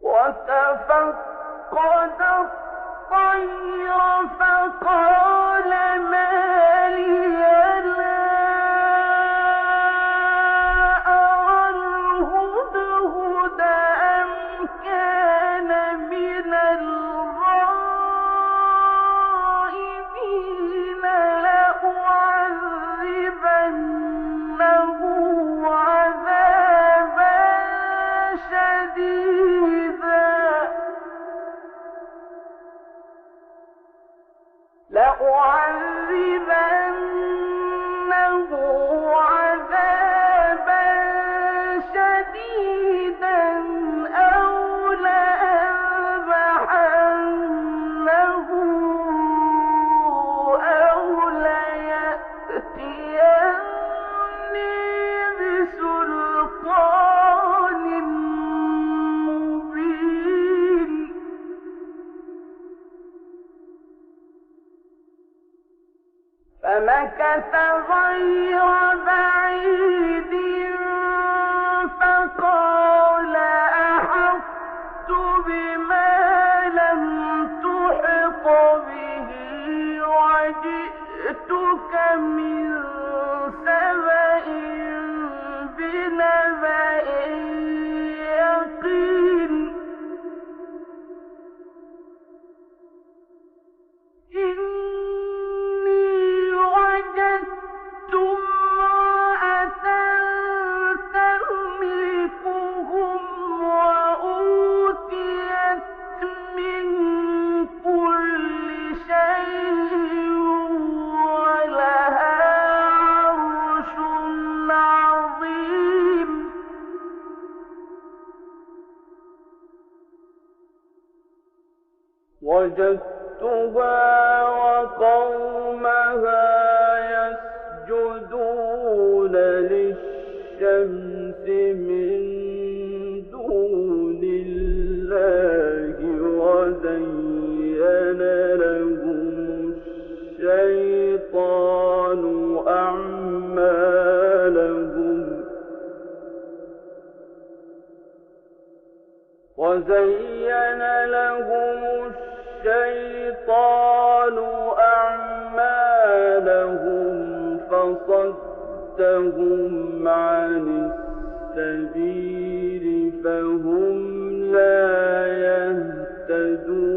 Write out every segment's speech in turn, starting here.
وتفقد الطير فقال ما لي لا أرى الهدهد أم كان من الغائبين لأعذبنه عذابا شديدا أو لأذبحنه أو ليأتيني بسلطان مبين فمكث غير بعيد فقال أحطت بما لم تحط به وجئتك من سبأ بنبأ يقين وجدتها وقومها يسجدون للشمس من دون الله وزين لهم الشيطان أعمالهم فصدهم عن السبيل فهم لا يهتدون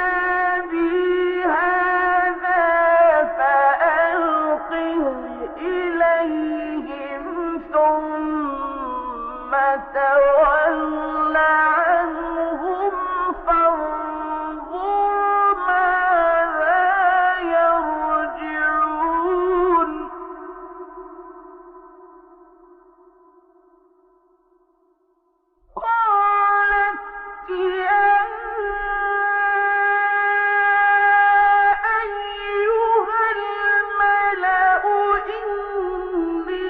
بكتابي هذا فألقه إليهم ثم تول عنهم فانظر ماذا يرجعون قالت يا أيها الملأ إني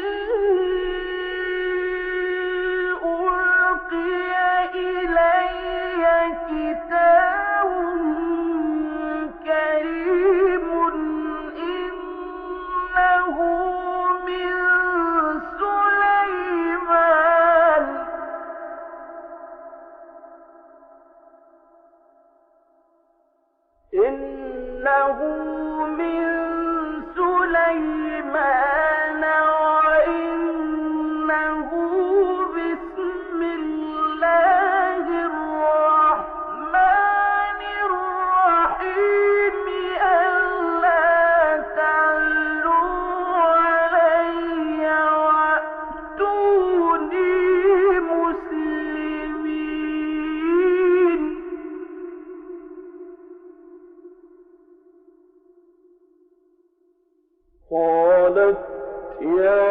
يا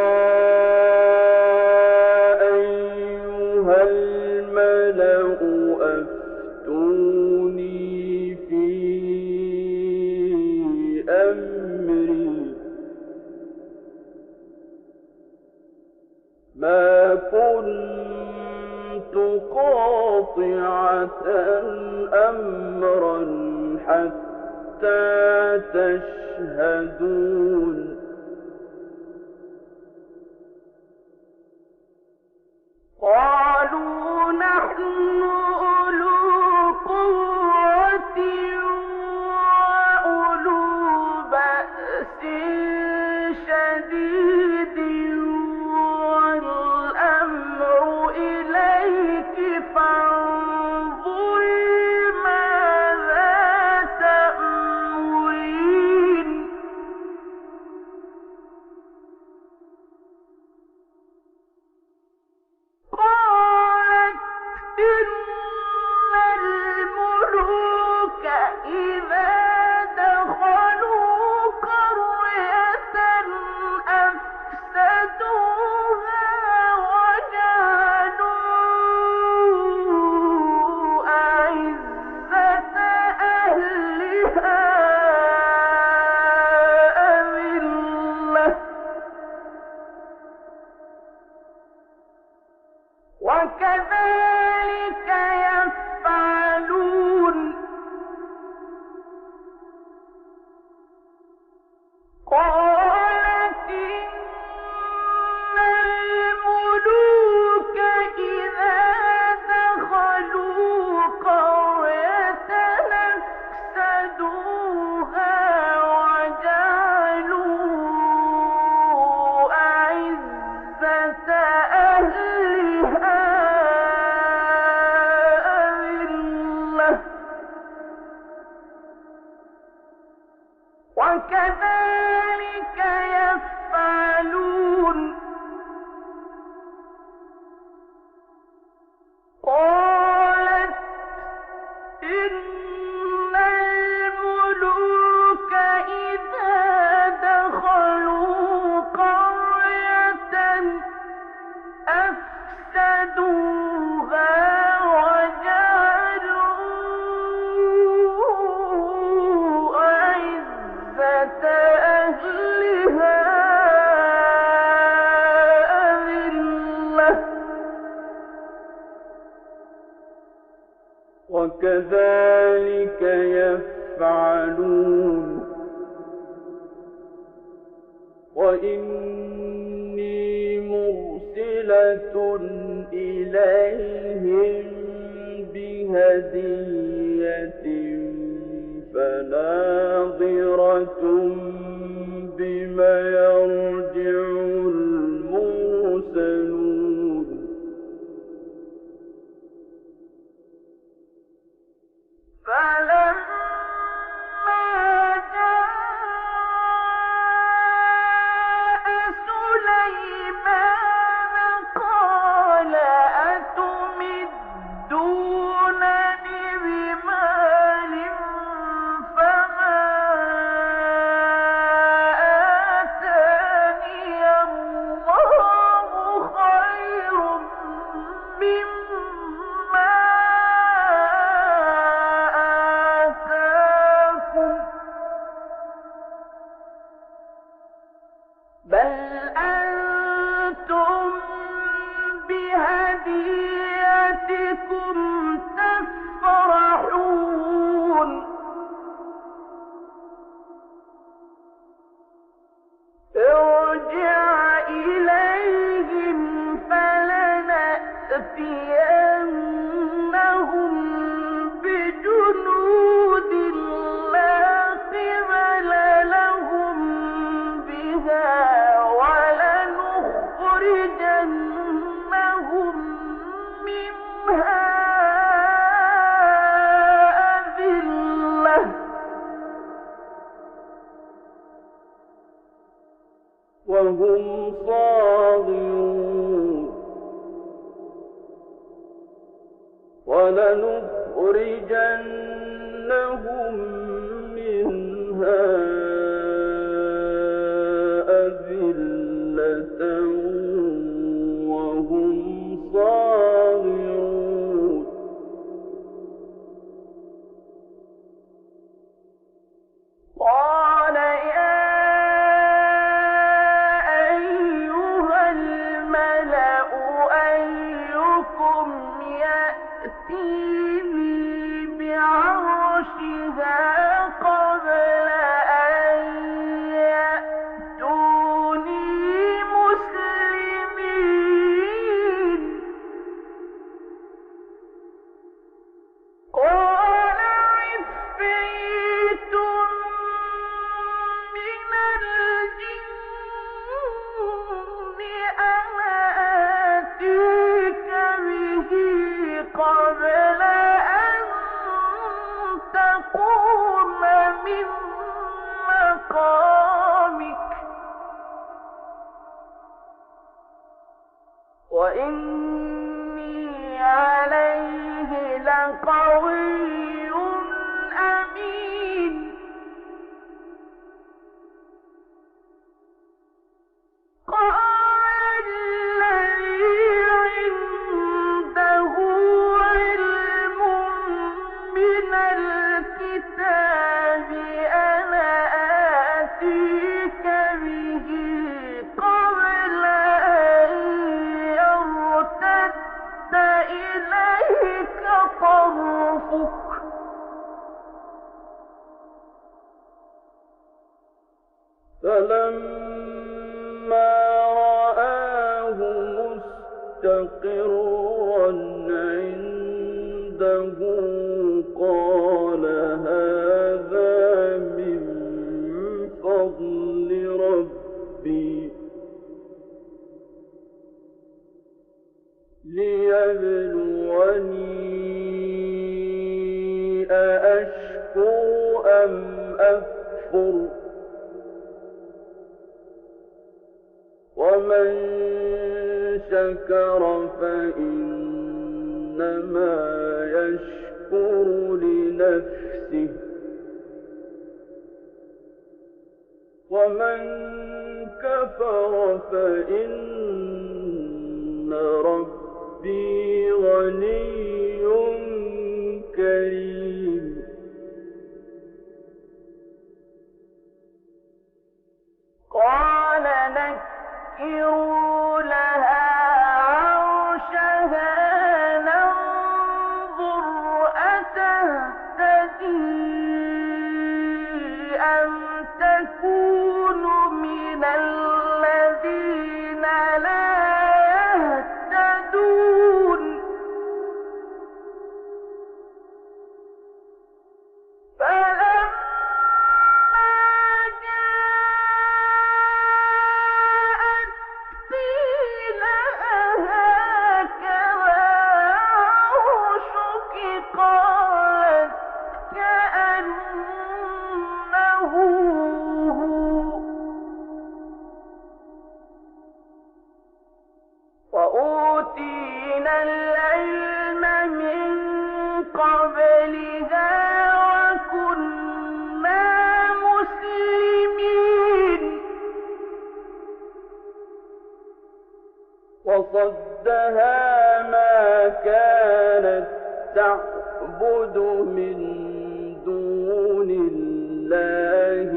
أيها الملأ أفتوني في أمري ما كنت قاطعة أمرا حتى تشهدون قالوا نحن أولو قوة وأولو بأس شديد والأمر إليك فانظري ماذا تأمرين قالت إن الملوك إذا دخلوا قرية أفسدوها وجعلوا أعزة أهلها أذلة وكذلك يفعلون قالت إن الملوك إذا دخلوا قرية أفسدوها وجعلوا أعزة أهلها أذلة وكذلك يفعلون قالت إن الملوك إذا دخلوا قرية أفسدوها وجعلوا أعزة أهلها أذلة وكذلك يفعلون وإني مرسلة إليهم بهدية فناظرة بما يرجع المرسلون فلما جاء سليمان قال أتمدونني بمال فما آتاني الله خير مما آتاكم بل أنتم بهديتكم تفرحون ارجع إليهم فلنأتينهم بجنود لا قبل لهم بها ولنخرجنهم منها أذلة وهم صاغرون ولنخرجنهم منها أذلة وهم صاغرون قال يا أيها الملأ أيكم يأتيني بعرشها قبل أن يأتوني مسلمين قال عفريت من الجن أنا آتيك به قبل أن تقوم من مقامك وإني عليه لقوي أمين قال الذي عنده علم من الكتاب أنا آتيك به قبل أن يرتد إليك طرفك فلما رآه مستقرا عنده قال هذا من فضل ربي ليبلوني أأشكر أم أكفر ومن شكر فإنما يشكر لنفسه ومن كفر فإن ربي غني كريم قال نكروا لها عرشها ننظر أتهتدي أم تكون من الذين لا يهتدون وأوتينا العلم من قبلها وكنا مسلمين وصدها ما كانت تعبد من دون الله